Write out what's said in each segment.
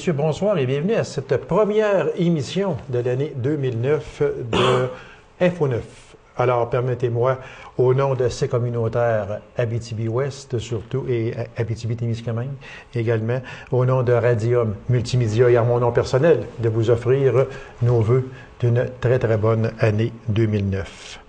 messieurs, bonsoir et bienvenue à cette première émission de l'année 2009 de FO9. Alors, permettez-moi, au nom de ces communautaires Abitibi-Ouest surtout et Abitibi-Témiscamingue également, au nom de Radium Multimédia et à mon nom personnel, de vous offrir nos vœux d'une très très bonne année 2009.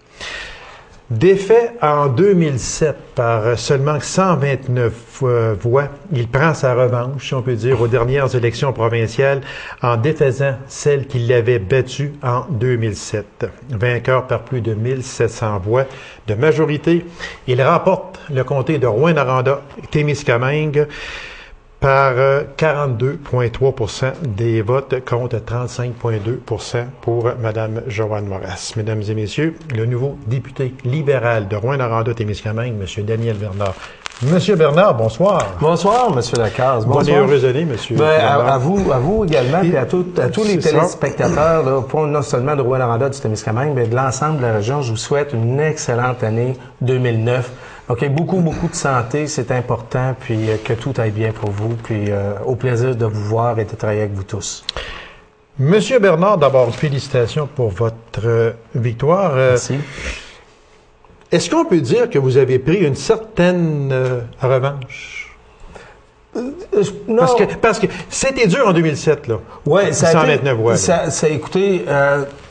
Défait en 2007 par seulement 129 voix, il prend sa revanche, si on peut dire, aux dernières élections provinciales en défaisant celle qui l'avait battue en 2007. Vainqueur par plus de 1700 voix de majorité, il remporte le comté de Rouyn-Noranda-Témiscamingue par 42,3 des votes contre 35,2 pour Mme Joanne Moras. Mesdames et messieurs, le nouveau député libéral de Rouyn-Noranda-Témiscamingue, M. Daniel Bernard. Monsieur Bernard, bonsoir. Bonsoir, Monsieur Lacasse. Bonne et heureuse année, Monsieur. À vous également, et à tous les téléspectateurs, là, pas non seulement de Rouyn-Noranda du Témiscamingue, mais de l'ensemble de la région. Je vous souhaite une excellente année 2009. OK, beaucoup de santé, c'est important, puis que tout aille bien pour vous, puis au plaisir de vous voir et de travailler avec vous tous. Monsieur Bernard, d'abord, félicitations pour votre victoire. Merci. Est-ce qu'on peut dire que vous avez pris une certaine revanche? Non. Parce que c'était dur en 2007, là. Ouais, ça 129 voix. Écoutez,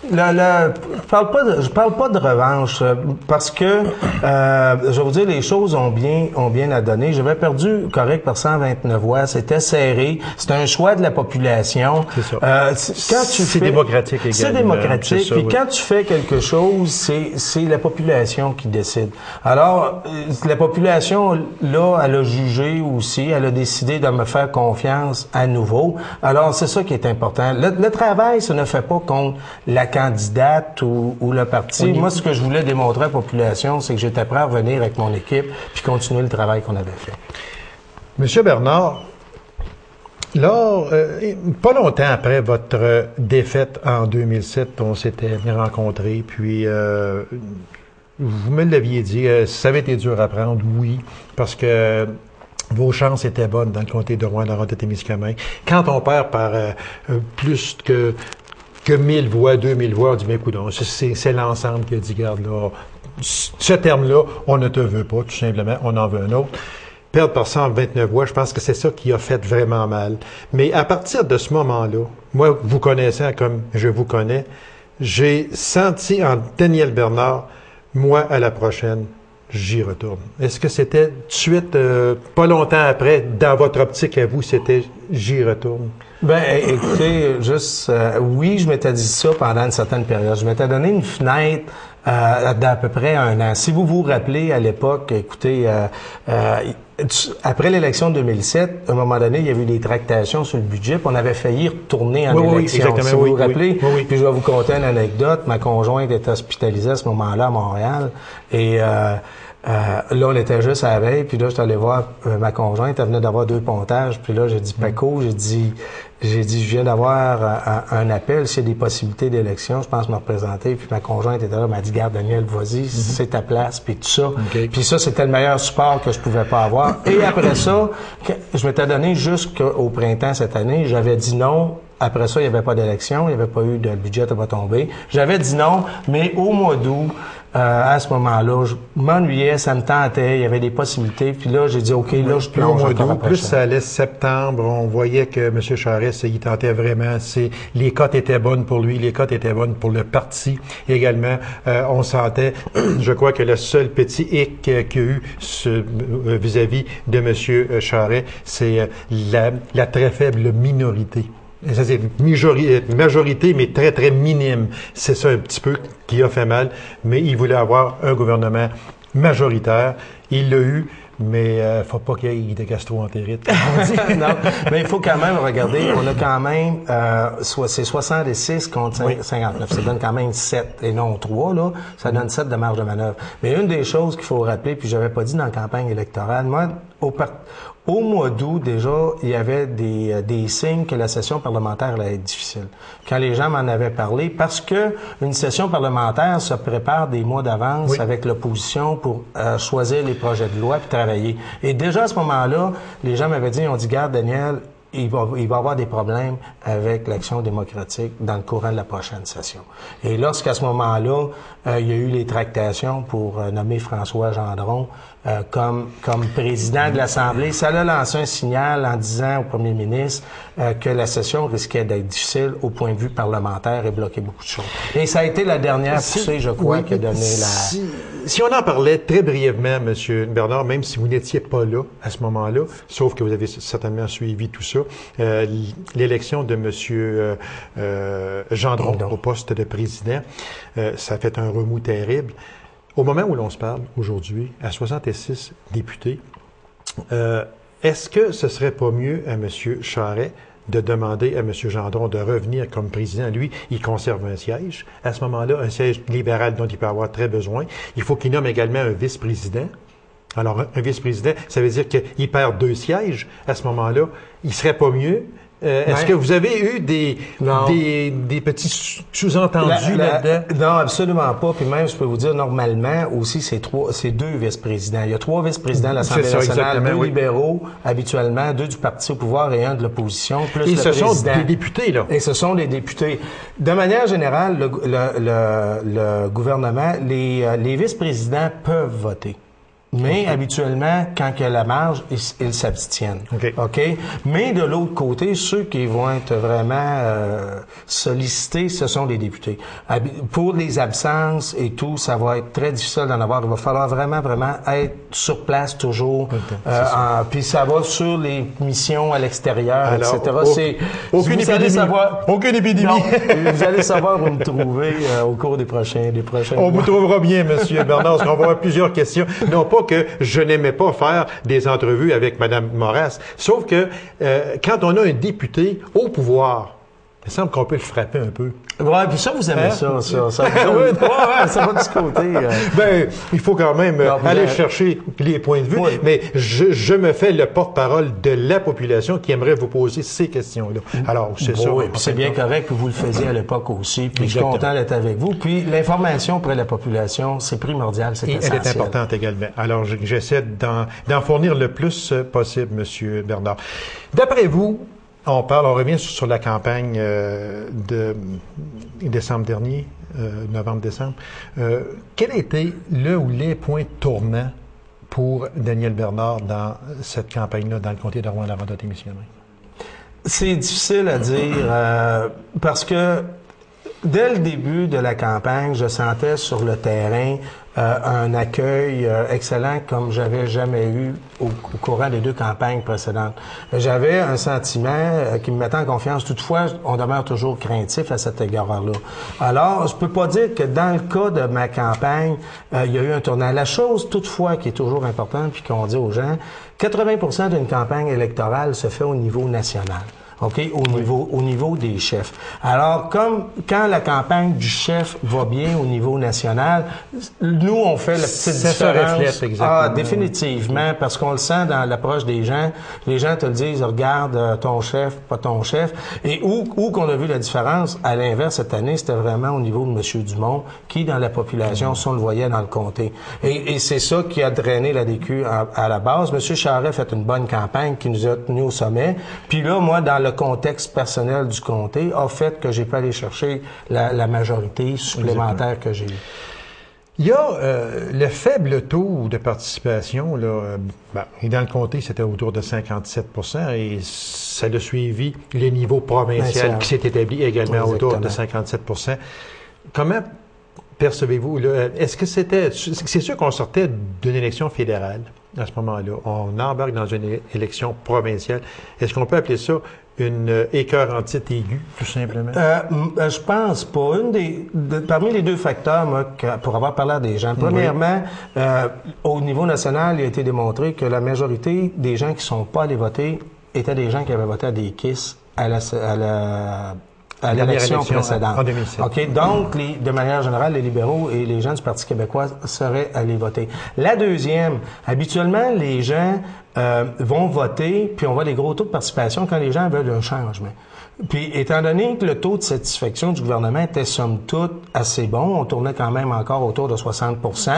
je parle pas de revanche parce que je vais vous dire, les choses ont bien à donner. J'avais perdu correct par 129 voix, c'était serré, c'était un choix de la population. C'est ça. C'est démocratique également. C'est démocratique. Ça, puis oui. quand tu fais quelque chose, c'est la population qui décide. Alors la population là, elle a jugé aussi, elle a décidé de me faire confiance à nouveau. Alors c'est ça qui est important. Le travail, ça ne fait pas contre la candidate ou le parti. Oui. Moi, ce que je voulais démontrer à la population, c'est que j'étais prêt à revenir avec mon équipe puis continuer le travail qu'on avait fait. Monsieur Bernard, là, pas longtemps après votre défaite en 2007, on s'était rencontrés, puis vous me l'aviez dit, ça avait été dur à prendre, oui, parce que vos chances étaient bonnes dans le comté de Rouyn-Noranda-Témiscamingue. Quand on perd par plus que 1000 voix, 2000 voix, on dit, mais écoute, c'est l'ensemble qui a dit, garde là, ce terme-là, on ne te veut pas, tout simplement, on en veut un autre. Perdre par 129 voix, je pense que c'est ça qui a fait vraiment mal. Mais à partir de ce moment-là, moi, vous connaissant comme je vous connais, j'ai senti en Daniel Bernard, moi, à la prochaine, j'y retourne. Est-ce que c'était tout de suite, pas longtemps après, dans votre optique à vous, c'était j'y retourne? Ben, écoutez, oui, je m'étais dit ça pendant une certaine période. Je m'étais donné une fenêtre d'à peu près 1 an. Si vous vous rappelez, à l'époque, écoutez, après l'élection de 2007, à un moment donné, il y a eu des tractations sur le budget, puis on avait failli retourner en élection. Oui, exactement, si vous vous rappelez, oui. Puis je vais vous conter une anecdote. Ma conjointe était hospitalisée à ce moment-là à Montréal, et là, on était juste à la veille, puis là, je suis allé voir ma conjointe, elle venait d'avoir 2 pontages, puis là, j'ai dit, Paco, j'ai dit, je viens d'avoir un appel, s'il y a des possibilités d'élection, je pense me représenter, puis ma conjointe était là, elle m'a dit, garde Daniel, vas-y, c'est ta place, puis tout ça. Okay. Puis ça, c'était le meilleur support que je pouvais pas avoir. Et après ça, je m'étais donné jusqu'au printemps cette année, j'avais dit non. Après ça, il n'y avait pas d'élection, il n'y avait pas eu de budget à pas tomber. J'avais dit non, mais au mois d'août, à ce moment-là, je m'ennuyais, ça me tentait, il y avait des possibilités. Puis là, j'ai dit, OK, là, je plonge au mois encore d'août, après plus ça. ça allait septembre, on voyait que M. Charest, il tentait vraiment. Les cotes étaient bonnes pour lui, les cotes étaient bonnes pour le parti également. On sentait, je crois que le seul petit hic qu'il y a eu vis-à-vis de M. Charest, c'est la très faible minorité. Ça, c'est majorité, mais très, très minime. C'est ça un petit peu qui a fait mal. Mais il voulait avoir un gouvernement majoritaire. Il l'a eu, mais faut pas qu'il y ait de gastro-entérite. Non, mais il faut quand même regarder. On a quand même, c'est 66 contre 59. Ça donne quand même 7 et non 3, là. Ça donne 7 de marge de manœuvre. Mais une des choses qu'il faut rappeler, puis j'avais pas dit dans la campagne électorale, moi, au mois d'août, déjà, il y avait des signes que la session parlementaire allait être difficile. Quand les gens m'en avaient parlé, parce que une session parlementaire se prépare des mois d'avance avec l'opposition pour choisir les projets de loi puis travailler. Et déjà, à ce moment-là, les gens m'avaient dit, on dit, garde, Daniel, il va avoir des problèmes avec l'Action démocratique dans le courant de la prochaine session. Et lorsqu'à ce moment-là, il y a eu les tractations pour nommer François Gendron comme président de l'Assemblée, ça a lancé un signal en disant au premier ministre que la session risquait d'être difficile au point de vue parlementaire et bloquer beaucoup de choses. Et ça a été la dernière poussée, je crois, qui a donné Si on en parlait très brièvement, M. Bernard, même si vous n'étiez pas là à ce moment-là, sauf que vous avez certainement suivi tout ça, l'élection de M. Gendron au poste de président, ça a fait un remous terrible. Au moment où l'on se parle aujourd'hui, à 66 députés, est-ce que ce serait pas mieux à M. Charest de demander à M. Gendron de revenir comme président? Lui, il conserve un siège. À ce moment-là, un siège libéral dont il peut avoir très besoin. Il faut qu'il nomme également un vice-président. Alors, un vice-président, ça veut dire qu'il perd 2 sièges. À ce moment-là, il serait pas mieux. Est-ce que vous avez eu des petits sous-entendus là-dedans? Non, absolument pas. Puis même, je peux vous dire, normalement, aussi, c'est 2 vice-présidents. Il y a 3 vice-présidents de l'Assemblée nationale, 2 libéraux, habituellement, 2 du parti au pouvoir et 1 de l'opposition, plus et le président. Et ce sont des députés, là. Et ce sont des députés. De manière générale, le gouvernement, les vice-présidents peuvent voter. Mais habituellement, quand il y a la marge, ils s'abstiennent. OK? Mais de l'autre côté, ceux qui vont être vraiment sollicités, ce sont les députés. Pour les absences et tout, ça va être très difficile d'en avoir. Il va falloir vraiment être sur place toujours. Puis ça va sur les missions à l'extérieur, etc. Aucune épidémie. Non, vous allez savoir où me trouver au cours des prochains On mois. vous trouvera bien, M. Bernard, parce qu'on va avoir plusieurs questions. Non pas que je n'aimais pas faire des entrevues avec Mme Moras, sauf que quand on a un député au pouvoir, il me semble qu'on peut le frapper un peu. Ouais, puis ça, vous aimez ça va du côté. Ben, il faut quand même aller chercher les points de vue, mais je me fais le porte-parole de la population qui aimerait vous poser ces questions-là. Alors, c'est ça. Oui, puis c'est bien correct que vous le faisiez à l'époque aussi, puis je suis content d'être avec vous. Puis l'information auprès de la population, c'est primordial, c'est essentiel. Elle est importante également. Alors, j'essaie d'en fournir le plus possible, M. Bernard. D'après vous, on revient sur la campagne de décembre dernier, novembre-décembre. Quel était le ou les points tournants pour Daniel Bernard dans cette campagne-là, dans le comté de Rouyn-Noranda-Témiscamingue? C'est difficile à dire parce que dès le début de la campagne, je sentais sur le terrain un accueil excellent comme j'avais jamais eu au courant des 2 campagnes précédentes. J'avais un sentiment qui me mettait en confiance. Toutefois, on demeure toujours craintif à cet égard-là. Alors, je peux pas dire que dans le cas de ma campagne, il y a eu un tournant. La chose, toutefois, qui est toujours importante, puis qu'on dit aux gens, 80% d'une campagne électorale se fait au niveau national. OK, au niveau des chefs. Alors, comme quand la campagne du chef va bien au niveau national, nous, on fait la petite différence. Ça se reflète, exactement. Définitivement, parce qu'on le sent dans l'approche des gens. Les gens te le disent, regarde ton chef, pas ton chef. Et où qu'on a vu la différence, à l'inverse, cette année, c'était vraiment au niveau de M. Dumont, qui, dans la population, on le voyait dans le comté. Et c'est ça qui a drainé la DQ à la base. M. Charest a fait une bonne campagne qui nous a tenus au sommet. Puis là, moi, dans le contexte personnel du comté a fait que j'ai pas aller chercher la majorité supplémentaire que j'ai eue. Il y a le faible taux de participation, là, et dans le comté, c'était autour de 57%, et ça a suivi le niveau provincial qui s'est établi également autour de 57%. Comment percevez-vous, là, est-ce que c'est sûr qu'on sortait d'une élection fédérale à ce moment-là, on embarque dans une élection provinciale. Est-ce qu'on peut appeler ça une écœurantite aiguë, tout simplement? Je pense pas. Parmi les 2 facteurs, moi, pour avoir parlé à des gens, premièrement, au niveau national, il a été démontré que la majorité des gens qui sont pas allés voter étaient des gens qui avaient voté à des KISS à l'élection précédente. En 2007. OK. Donc, de manière générale, les libéraux et les gens du Parti québécois seraient allés voter. La deuxième, habituellement, les gens vont voter, puis on voit des gros taux de participation quand les gens veulent un changement. Puis, étant donné que le taux de satisfaction du gouvernement était somme toute assez bon, on tournait quand même encore autour de 60%,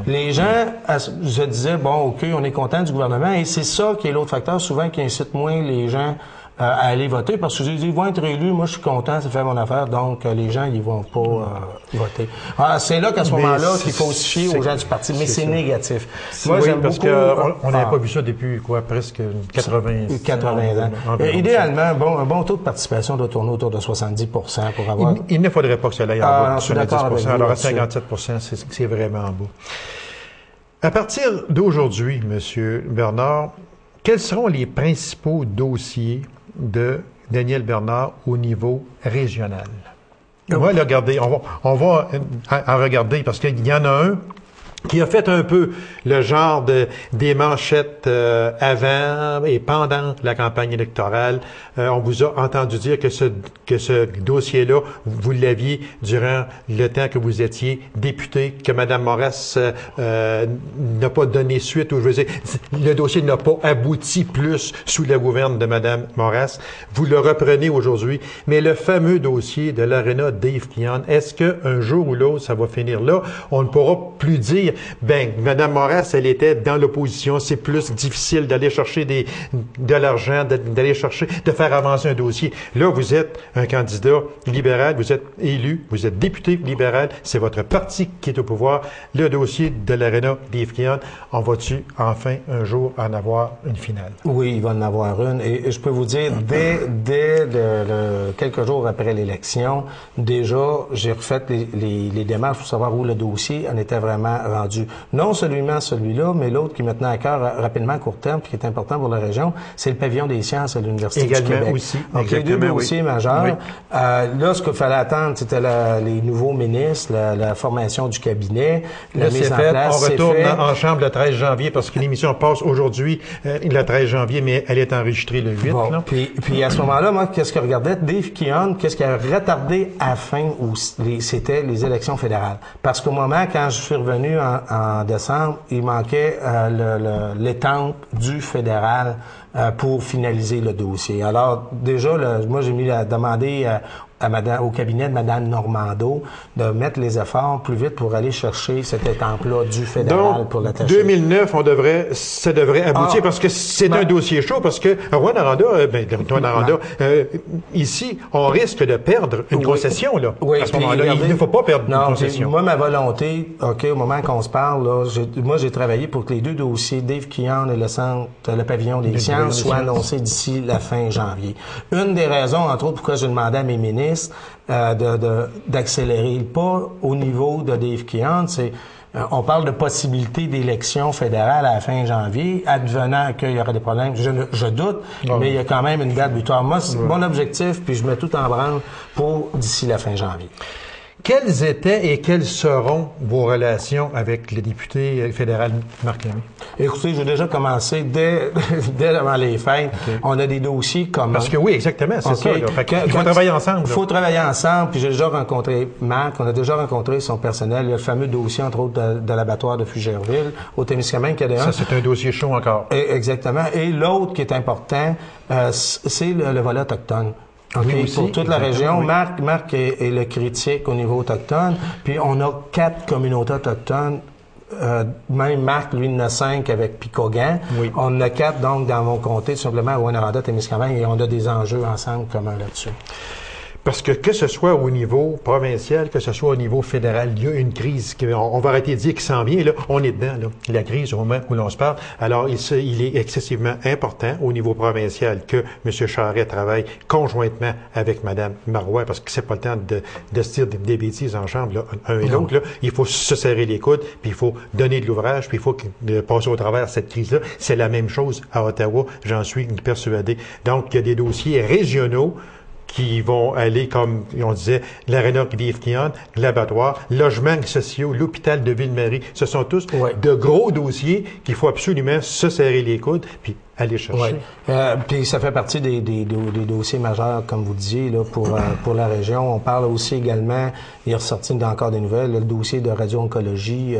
les gens se disaient, bon, OK, on est content du gouvernement, et c'est ça qui est l'autre facteur, souvent, qui incite moins les gens à aller voter parce que ils vont être élus. Moi, je suis content, ça fait mon affaire. Donc, les gens, ils vont pas voter. Alors, c'est là qu'à ce moment-là qu'il faut se fier aux gens du parti, mais c'est négatif. Moi, j'aime parce qu'on n'avait pas vu ça depuis presque 80 ans. Idéalement, un bon taux de participation doit tourner autour de 70 pour avoir... Il ne faudrait pas que ça aille en bas de 70 alors à 57 c'est vraiment bas. À partir d'aujourd'hui, M. Bernard, quels seront les principaux dossiers de Daniel Bernard au niveau régional? On va le regarder, on va en regarder parce qu'il y en a un qui a fait un peu le genre des manchettes avant et pendant la campagne électorale. On vous a entendu dire que ce dossier-là, vous l'aviez durant le temps que vous étiez député, que Mme Moras n'a pas donné suite, ou je veux dire, le dossier n'a pas abouti plus sous la gouverne de Mme Moras. Vous le reprenez aujourd'hui, mais le fameux dossier de l'aréna Dave Keon, est-ce qu'un jour ou l'autre, ça va finir là? On ne pourra plus dire Mme Moras, elle était dans l'opposition, c'est plus difficile d'aller chercher de l'argent, d'aller chercher, de faire avancer un dossier. Là, vous êtes un candidat libéral, vous êtes élu, vous êtes député libéral, c'est votre parti qui est au pouvoir. Le dossier de l'aréna Dave Keon, on va-tu enfin un jour en avoir une finale? Oui, il va en avoir une. Et je peux vous dire, dès quelques jours après l'élection, déjà, j'ai refait les démarches pour savoir où le dossier en était vraiment rendu. Non seulement celui-là, mais l'autre qui est maintenant à cœur rapidement à court terme, puis qui est important pour la région, c'est le pavillon des sciences à l'Université du Québec. Aussi. Donc, les deux dossiers majeurs. Oui. Là, ce qu'il fallait attendre, c'était les nouveaux ministres, la formation du cabinet, la mise en place. On retourne en chambre le 13 janvier parce que l'émission passe aujourd'hui le 13 janvier, mais elle est enregistrée le 8. Bon, puis à ce moment-là, moi, qu'est-ce que je regardais? Dave Keon, qu'est-ce qui a retardé à la fin, c'était les élections fédérales. Parce qu'au moment, quand je suis revenu en décembre, il manquait l'étampe du fédéral pour finaliser le dossier. Alors, déjà, moi, j'ai demandé au cabinet de Mme Normando de mettre les efforts plus vite pour aller chercher cette étampe-là du fédéral pour l'attacher. 2009, ça devrait aboutir parce que c'est un dossier chaud, parce que Rwanda, ici, on risque de perdre une concession, là. Oui, à ce moment-là, il ne faut pas perdre une concession. Moi, ma volonté, au moment qu'on se parle, là, moi, j'ai travaillé pour que les deux dossiers, Dave Keon et le pavillon des sciences, soient annoncés d'ici la fin janvier. Une des raisons, entre autres, pourquoi j'ai demandé à mes ministres d'accélérer le pas au niveau de Dave Keon, c'est on parle de possibilité d'élection fédérale à la fin janvier, advenant qu'il y aurait des problèmes. Je doute, mais il y a quand même une date butoir. Moi, c'est mon objectif, puis je mets tout en branle pour d'ici la fin janvier. Quelles étaient et quelles seront vos relations avec le député fédéral Marc Lemay? Écoutez, j'ai déjà commencé dès avant les fêtes. Okay. On a des dossiers communs. Parce que oui, exactement, c'est ça. Il faut travailler ensemble. Il faut travailler ensemble. Puis j'ai déjà rencontré Marc, on a déjà rencontré son personnel, le fameux dossier, entre autres, de l'abattoir de Fugerville, au Témiscamingue, qu'il y a Ça, c'est un dossier chaud encore. Exactement. Et l'autre qui est important, c'est le volet autochtone. Okay, pour toute la région. Oui. Marc est le critique au niveau autochtone. Puis on a 4 communautés autochtones. Même Marc, lui, en a 5 avec Picogan. Oui. On en a 4, donc, dans mon comté, tout simplement, à Rwanda, Témiscamingue, et on a des enjeux ensemble communs là-dessus. Parce que ce soit au niveau provincial, que ce soit au niveau fédéral, il y a une crise. On va arrêter de dire qu'il s'en vient. Là, on est dedans, là, la crise au moment où l'on se parle. Alors, il est excessivement important au niveau provincial que M. Charest travaille conjointement avec Mme Marois, parce que c'est pas le temps de se dire des bêtises en chambre, là, un et l'autre. Là. Il faut se serrer les coudes, puis il faut donner de l'ouvrage, puis il faut passer au travers cette crise-là. C'est la même chose à Ottawa, j'en suis persuadé. Donc, il y a des dossiers régionaux qui vont aller, comme on disait, l'aréna Dave Keon, l'abattoir, logements sociaux, l'hôpital de Ville-Marie. Ce sont tous de gros dossiers qu'il faut absolument se serrer les coudes, puis aller chercher. Puis ça fait partie des dossiers majeurs, comme vous disiez, là, pour la région. On parle aussi également, il est ressorti encore des nouvelles, le dossier de radio-oncologie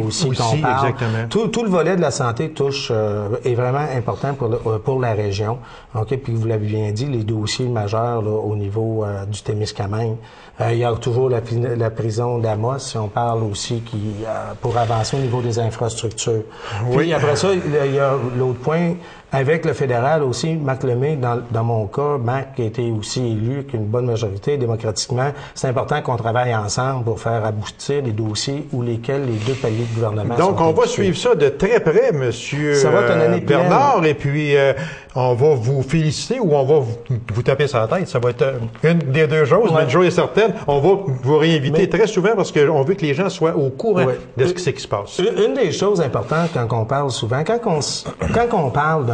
aussi qu'on parle. Exactement. Tout le volet de la santé est vraiment important pour la région. Okay? Puis vous l'avez bien dit, les dossiers majeurs là, au niveau du Témiscamingue. Il y a toujours la prison d'Amos, si on parle aussi, pour avancer au niveau des infrastructures. Puis après ça, il y a l'autre point, avec le fédéral aussi, Marc Lemay, dans mon cas, Marc qui a été aussi élu avec une bonne majorité démocratiquement, c'est important qu'on travaille ensemble pour faire aboutir les dossiers où lesquels les deux paliers de gouvernement Donc, sont on va impliqués. suivre ça de très près, Monsieur Ça va être une année pleine. Bernard, et puis on va vous féliciter ou on va vous taper sur la tête. Ça va être une des deux choses, mais une chose est certaine, on va vous réinviter très souvent parce qu'on veut que les gens soient au courant de ce qui se passe. Une des choses importantes quand on parle souvent, quand on parle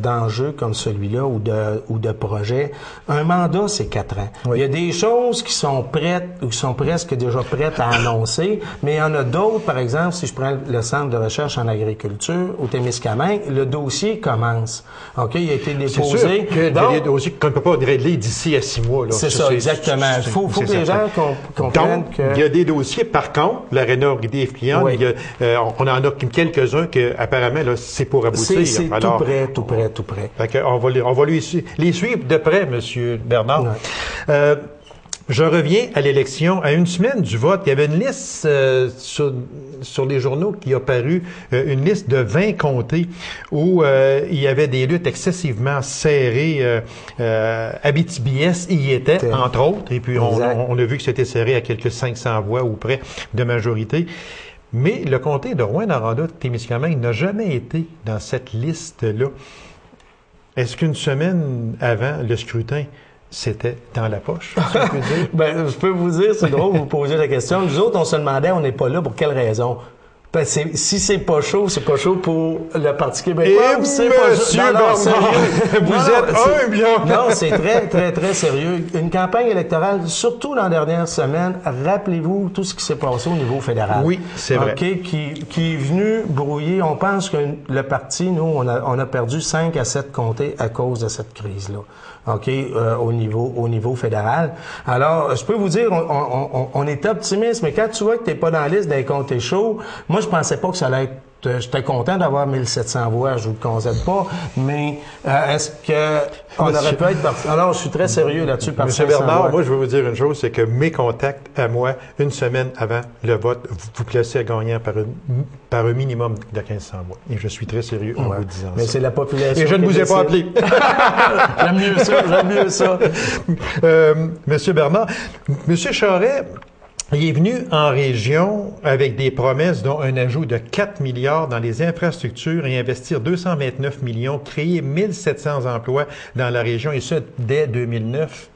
d'enjeux comme celui-là ou de projet, un mandat, c'est 4 ans. Oui. Il y a des choses qui sont prêtes ou qui sont presque déjà prêtes à annoncer, mais il y en a d'autres, par exemple, si je prends le Centre de recherche en agriculture au Témiscamingue, le dossier commence. OK, il a été déposé. C'est sûr qu'il y a des dossiers qu'on ne peut pas régler d'ici à 6 mois. C'est ça, exactement. Il faut que les gens comprennent que... il y a des dossiers, par contre, l'Aréna Rivière Fliande, on en a quelques-uns que apparemment là, c'est pour aboutir. C'est alors, tout prêt. Fait que on va les suivre de près, M. Bernard. Ouais. Je reviens à l'élection. À une semaine du vote, il y avait une liste sur les journaux qui a paru, une liste de 20 comtés où il y avait des luttes excessivement serrées. Abitibi-Est y était, entre autres. Et puis, on a vu que c'était serré à quelques 500 voix ou près de majorité. Mais le comté de Rouyn-Noranda-Témiscamingue n'a jamais été dans cette liste-là. Est-ce qu'une semaine avant le scrutin, c'était dans la poche, si on peut dire? Ben, je peux vous dire, c'est drôle, vous posez la question. Nous autres, on se demandait, on n'est pas là pour quelle raison? Parce que si c'est pas chaud pour le Parti québécois. Et c'est pas Bernard, vous êtes humble. Non, c'est très sérieux. Une campagne électorale, surtout dans la dernière semaine, rappelez-vous tout ce qui s'est passé au niveau fédéral. Oui, c'est vrai. Okay, qui est venu brouiller. On pense que le parti, nous, on a perdu 5 à 7 comtés à cause de cette crise-là. OK, au niveau fédéral. Alors, je peux vous dire, on est optimiste, mais quand tu vois que t'es pas dans la liste des comtés chauds, moi, je pensais pas que ça allait être... J'étais content d'avoir 1700 voix, je vous le concède pas, mais est-ce que on aurait pu être parti? Alors, je suis très sérieux là-dessus. Monsieur Bernard, moi, je veux vous dire une chose, c'est que mes contacts à moi, une semaine avant le vote, vous placez à gagnant par un minimum de 1500 voix. Et je suis très sérieux en vous disant mais ça. c'est la population. Et je ne vous ai pas appelé. J'aime mieux ça. Monsieur Bernard, Monsieur Charest, il est venu en région avec des promesses, dont un ajout de 4 milliards dans les infrastructures et investir 229 millions, créer 1700 emplois dans la région, et ça dès 2009.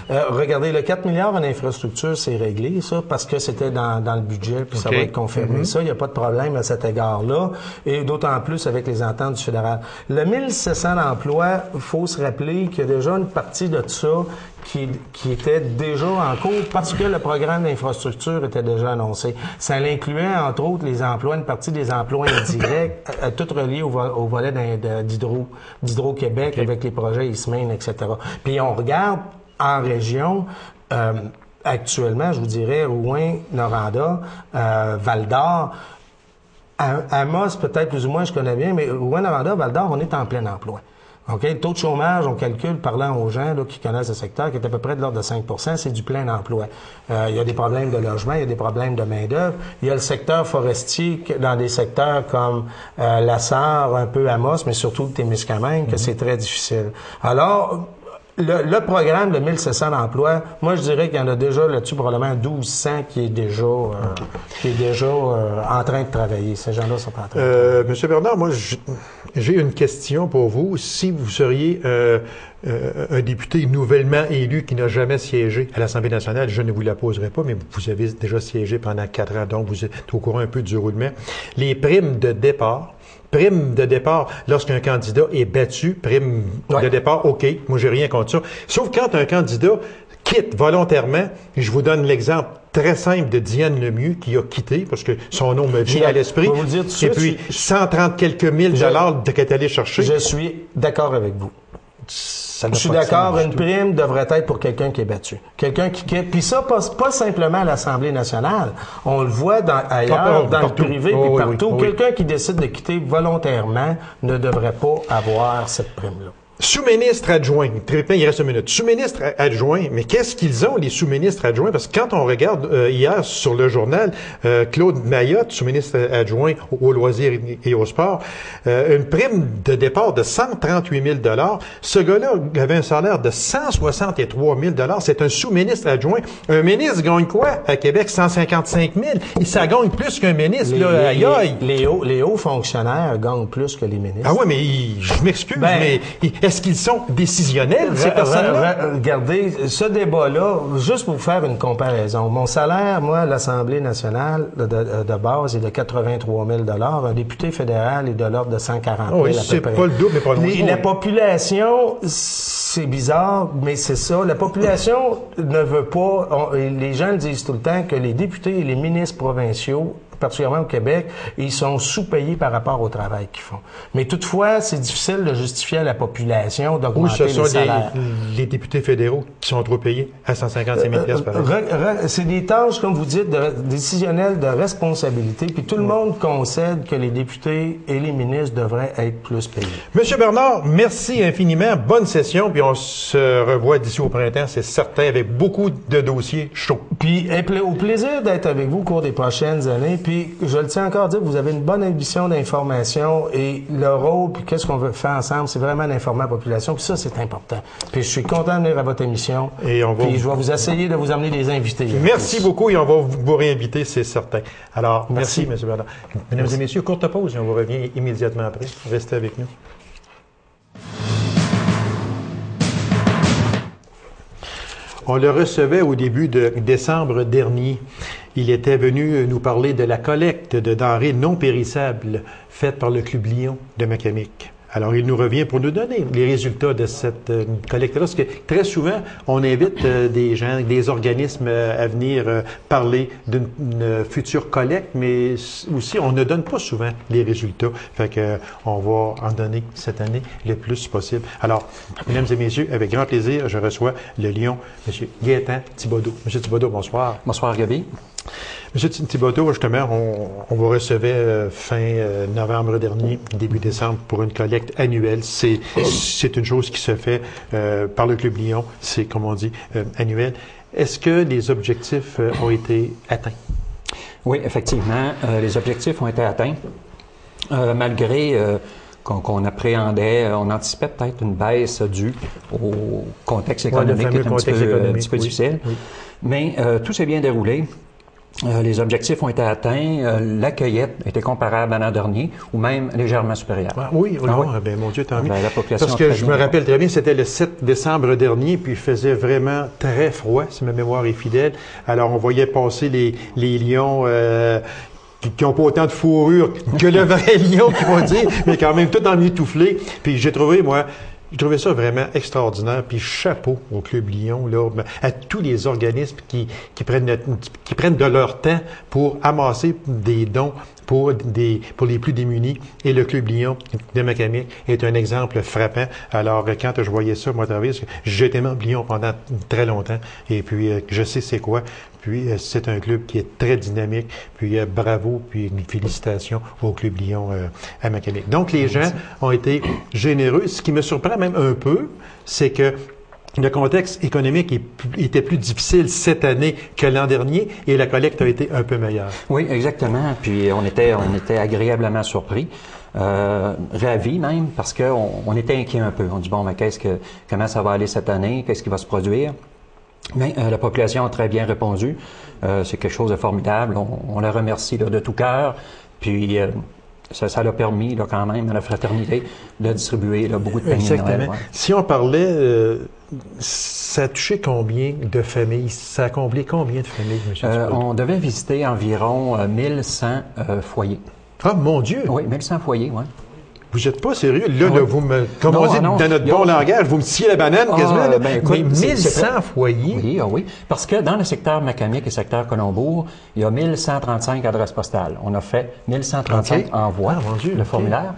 Regardez, le 4 milliards en infrastructure, c'est réglé, ça, parce que c'était dans le budget, puis ça va être confirmé. Ça, il n'y a pas de problème à cet égard-là, et d'autant plus avec les ententes du fédéral. Le 1700 emplois, il faut se rappeler qu'il y a déjà une partie de ça qui était déjà en cours parce que le programme d'infrastructure était déjà annoncé. Ça incluait, entre autres, les emplois, une partie des emplois indirects, tout reliés au volet d'Hydro-Québec avec les projets Eastmain, etc. Puis on regarde en région, actuellement, je vous dirais, Rouyn, Noranda, Val-d'Or, Amos, peut-être plus ou moins, je connais bien, mais Rouyn, Noranda, Val-d'Or, on est en plein emploi. OK? Le taux de chômage, on calcule, parlant aux gens là, qui connaissent le secteur, qui est à peu près de l'ordre de 5 %, c'est du plein emploi. Il y a des problèmes de logement, il y a des problèmes de main-d'œuvre. Il y a le secteur forestier dans des secteurs comme la Sarre, un peu Amos, mais surtout le Témiscamingue, que c'est très difficile. Alors, le programme de 1700 emplois, moi je dirais qu'il y en a déjà là-dessus probablement 1200 qui est déjà en train de travailler. Ces gens-là sont en train de travailler. Monsieur Bernard, moi j'ai une question pour vous. Si vous seriez un député nouvellement élu qui n'a jamais siégé à l'Assemblée nationale, je ne vous la poserai pas, mais vous avez déjà siégé pendant 4 ans, donc vous êtes au courant un peu du roulement. Les primes de départ, lorsqu'un candidat est battu, prime de départ, OK, moi j'ai rien contre ça. Sauf quand un candidat quitte volontairement, je vous donne l'exemple très simple de Diane Lemieux qui a quitté, parce que son nom me vient à l'esprit, et puis 130 quelques mille dollars qu'elle est allée chercher. Je suis d'accord avec vous. Je suis d'accord, une prime devrait être pour quelqu'un qui est battu. Quelqu'un qui quitte. Puis ça, pas simplement à l'Assemblée nationale. On le voit ailleurs, dans le privé, puis partout. Quelqu'un qui décide de quitter volontairement ne devrait pas avoir cette prime-là. Sous-ministre adjoint, il reste une minute. Sous-ministre adjoint, mais qu'est-ce qu'ils ont, les sous-ministres adjoints? Parce que quand on regarde hier sur le journal, Claude Mayotte, sous-ministre adjoint aux loisirs et au sport, une prime de départ de 138 000 $. Ce gars-là avait un salaire de 163 000 $. C'est un sous-ministre adjoint. Un ministre gagne quoi à Québec? 155 000 $. Et ça gagne plus qu'un ministre. Les hauts fonctionnaires gagnent plus que les ministres. Ah oui, mais je m'excuse, mais est-ce qu'ils sont décisionnels, ces personnes-là? Regardez, ce débat-là, juste pour vous faire une comparaison, mon salaire, moi, à l'Assemblée nationale de base est de 83 000 $. Un député fédéral est de l'ordre de 140 000 oui, à peu c'est près. pas le double, mais pas loin. La population, c'est bizarre, mais c'est ça. La population ne veut pas, les gens le disent tout le temps, que les députés et les ministres provinciaux, particulièrement au Québec, ils sont sous-payés par rapport au travail qu'ils font. Mais toutefois, c'est difficile de justifier à la population d'augmenter les salaires. Les députés fédéraux qui sont trop payés à 155 000 $ par an. C'est des tâches, comme vous dites, décisionnelles de responsabilité, puis tout le monde concède que les députés et les ministres devraient être plus payés. Monsieur Bernard, merci infiniment. Bonne session, puis on se revoit d'ici au printemps, c'est certain, avec beaucoup de dossiers chauds. Puis au plaisir d'être avec vous au cours des prochaines années, puis je le tiens encore à dire, vous avez une bonne ambition d'information et le rôle, puis qu'est-ce qu'on veut faire ensemble, c'est vraiment d'informer la population, puis ça, c'est important. Puis je suis content de venir à votre émission, puis je vais vous essayer de vous amener des invités. Merci beaucoup et on va vous réinviter, c'est certain. Alors, merci M. Bernard. Mesdames et messieurs, courte pause et on vous revient immédiatement après. Restez avec nous. On le recevait au début de décembre dernier. Il était venu nous parler de la collecte de denrées non périssables faite par le Club Lion de Macamic. Alors, il nous revient pour nous donner les résultats de cette collecte-là, parce que très souvent, on invite des gens, des organismes à venir parler d'une future collecte, mais aussi, on ne donne pas souvent les résultats. Fait que on va en donner cette année le plus possible. Alors, mesdames et messieurs, avec grand plaisir, je reçois le Lion, M. Gaétan Thibodeau. M. Thibodeau, bonsoir. Bonsoir, Gaby. Monsieur Thibodeau, justement, on vous recevait fin novembre dernier, début décembre, pour une collecte annuelle. C'est une chose qui se fait par le Club Lion, c'est, comme on dit, annuel. Est-ce que les objectifs ont été atteints? Oui, effectivement, les objectifs ont été atteints, malgré qu'on appréhendait, on anticipait peut-être une baisse due au contexte économique qui est un petit peu difficile. Oui. Mais tout s'est bien déroulé. Les objectifs ont été atteints. La cueillette était comparable à l'an dernier ou même légèrement supérieure. Ah, oui, ben, mon Dieu, tant mieux. La population parce que je me rappelle très bien, c'était le 7 décembre dernier, puis il faisait vraiment très froid, si ma mémoire est fidèle. Alors, on voyait passer les lions qui n'ont pas autant de fourrure que le vrai lion, qui vont dire, mais quand même tout emmitouflé. Puis j'ai trouvé ça vraiment extraordinaire. Puis chapeau au Club Lion, là, à tous les organismes qui prennent de leur temps pour amasser des dons pour les plus démunis. Et le Club Lion de Macamic est un exemple frappant. Alors, quand je voyais ça, moi, j'ai été membre Lion pendant très longtemps. Et puis, je sais c'est quoi. Puis, c'est un club qui est très dynamique. Puis, bravo, puis félicitations au Club Lion à Macamic. Donc, les gens ont été généreux. Ce qui me surprend même un peu, c'est que le contexte économique était plus difficile cette année que l'an dernier et la collecte a été un peu meilleure. Oui, exactement. Puis, on était agréablement surpris. Ravis même, parce qu'on était inquiet un peu. On dit, bon, mais comment ça va aller cette année? Qu'est-ce qui va se produire? Mais la population a très bien répondu. C'est quelque chose de formidable. On la remercie là, de tout cœur. Puis ça l'a permis là, quand même à la fraternité de distribuer là, beaucoup de paniers de Noël. Ouais. Si on parlait, ça a touché combien de familles? Ça a comblé combien de familles, M. On devait visiter environ 1100 foyers. Ah, mon Dieu! Oui, 1100 foyers, oui. Vous n'êtes pas sérieux? Là, vous me, comme on dit dans notre bon langage, vous me sciez la banane quasiment. Ben, écoute, mais 1100 foyers? Oui, oui. Parce que dans le secteur Macamic et le secteur Colombourg, il y a 1135 adresses postales. On a fait 1135 envois, le formulaire.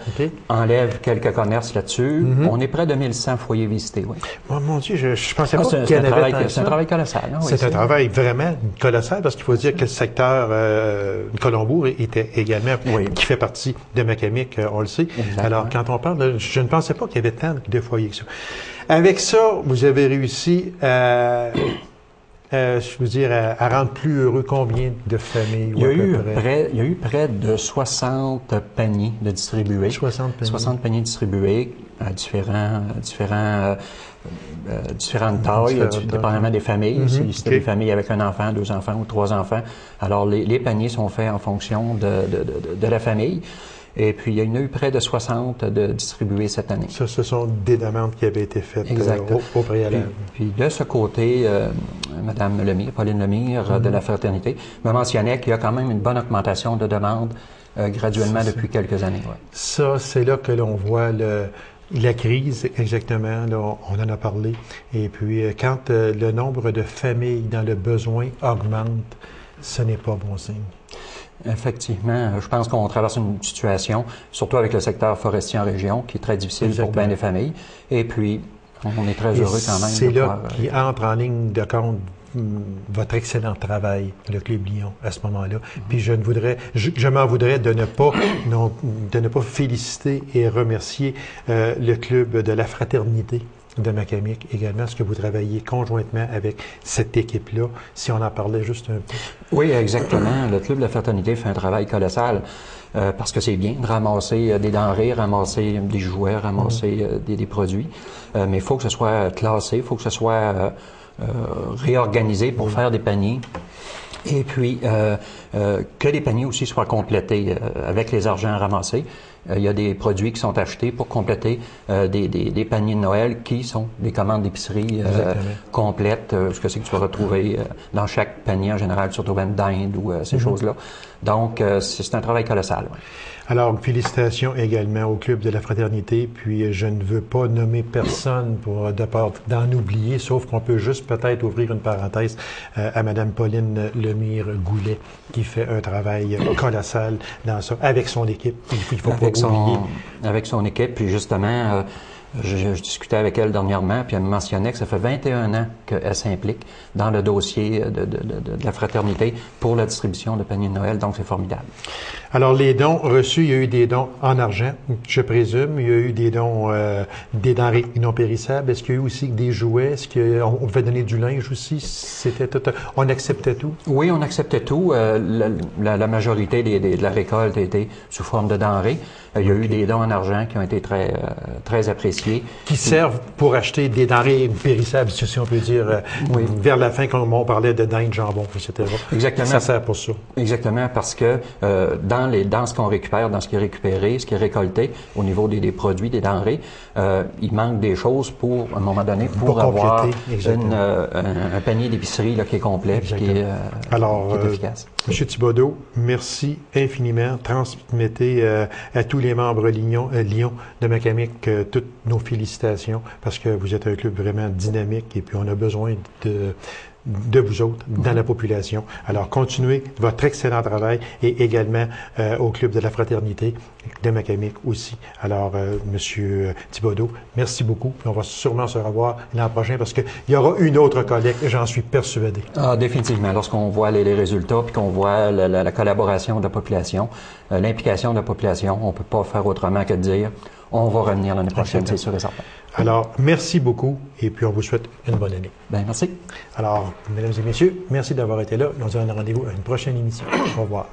Enlève quelques commerces là-dessus. On est près de 1100 foyers visités, oui. Oh, mon Dieu, je pensais pas qu'il y en avait tant que ça. C'est un travail colossal. Hein, c'est un travail vraiment colossal parce qu'il faut dire que le secteur Colombourg était également, qui fait partie de Macamic, on le sait. Exact. Alors, quand on parle, je ne pensais pas qu'il y avait tant de foyers que ça. Avec ça, vous avez réussi à rendre plus heureux combien de familles? Il y a eu près de 60 paniers de distribués. 60 paniers. 60 paniers distribués à différentes tailles, dépendamment des familles. Si c'était des familles avec un enfant, 2 enfants ou 3 enfants. Alors, les paniers sont faits en fonction de la famille. Et puis, il y en a eu près de 60 de distribués cette année. Ça, ce sont des demandes qui avaient été faites au préalable. Puis, de ce côté, Mme Lemire, Pauline Lemire, de la Fraternité, me mentionnait qu'il y a quand même une bonne augmentation de demandes graduellement depuis quelques années. Ouais. Ça, c'est là que l'on voit la crise, exactement, là, on en a parlé. Et puis, quand le nombre de familles dans le besoin augmente, ce n'est pas bon signe. Effectivement, je pense qu'on traverse une situation, surtout avec le secteur forestier en région, qui est très difficile pour bien des familles. Et puis, on est très heureux quand même. C'est là qui entre en ligne de compte votre excellent travail, le Club Lion, à ce moment-là. Puis je m'en voudrais de ne pas féliciter et remercier le Club de la Fraternité de Macamic également, parce que vous travaillez conjointement avec cette équipe-là, si on en parlait juste un peu. Oui, exactement. Le Club de la Fraternité fait un travail colossal parce que c'est bien de ramasser des denrées, ramasser des jouets, ramasser des produits, mais il faut que ce soit classé, il faut que ce soit réorganisé pour faire des paniers. Et puis, que les paniers aussi soient complétés avec les argents ramassés. Il y a des produits qui sont achetés pour compléter des paniers de Noël qui sont des commandes d'épicerie complètes. Ce que c'est que tu vas retrouver dans chaque panier en général, surtout même d'Inde ou ces choses-là. Donc, c'est un travail colossal. Ouais. Alors, félicitations également au Club de la Fraternité. Puis, je ne veux pas nommer personne de peur d'en oublier, sauf qu'on peut juste peut-être ouvrir une parenthèse à Mme Pauline Lemire-Goulet, qui fait un travail colossal dans ça, avec son équipe. Il faut pas oublier. Avec son équipe, puis justement... Je discutais avec elle dernièrement, puis elle me mentionnait que ça fait 21 ans qu'elle s'implique dans le dossier de la fraternité pour la distribution de paniers de Noël, donc c'est formidable. Alors, les dons reçus, il y a eu des dons en argent, je présume. Il y a eu des dons, des denrées non périssables. Est-ce qu'il y a eu aussi des jouets? Est-ce qu'on pouvait donner du linge aussi? C'était tout, on acceptait tout? Oui, on acceptait tout. La majorité de la récolte a été sous forme de denrées. Il y a eu des dons en argent qui ont été très appréciés. Qui servent pour acheter des denrées périssables, si on peut dire, vers la fin, quand on parlait de dinde, jambon, etc. Exactement. Ça sert pour ça. Exactement, parce que dans ce qu'on récupère, dans ce qui est récupéré, ce qui est récolté au niveau des produits, des denrées, il manque des choses pour, à un moment donné, pour avoir un panier d'épicerie qui est complet, qui est efficace. M. Thibodeau, merci infiniment. Transmettez à tous les membres Lyon de Macamic toutes nos félicitations parce que vous êtes un club vraiment dynamique et puis on a besoin de vous autres dans la population. Alors, continuez votre excellent travail et également au Club de la Fraternité de Macamic aussi. Alors, Monsieur Thibodeau, merci beaucoup. On va sûrement se revoir l'an prochain parce qu'il y aura une autre collecte, j'en suis persuadé. Ah, définitivement. Lorsqu'on voit les résultats puis qu'on voit la collaboration de la population, l'implication de la population, on ne peut pas faire autrement que de dire on va revenir l'année prochaine, c'est sûr et certain. Alors, merci beaucoup et puis on vous souhaite une bonne année. Bien, merci. Alors, mesdames et messieurs, merci d'avoir été là. On se donne rendez-vous à une prochaine émission. Au revoir.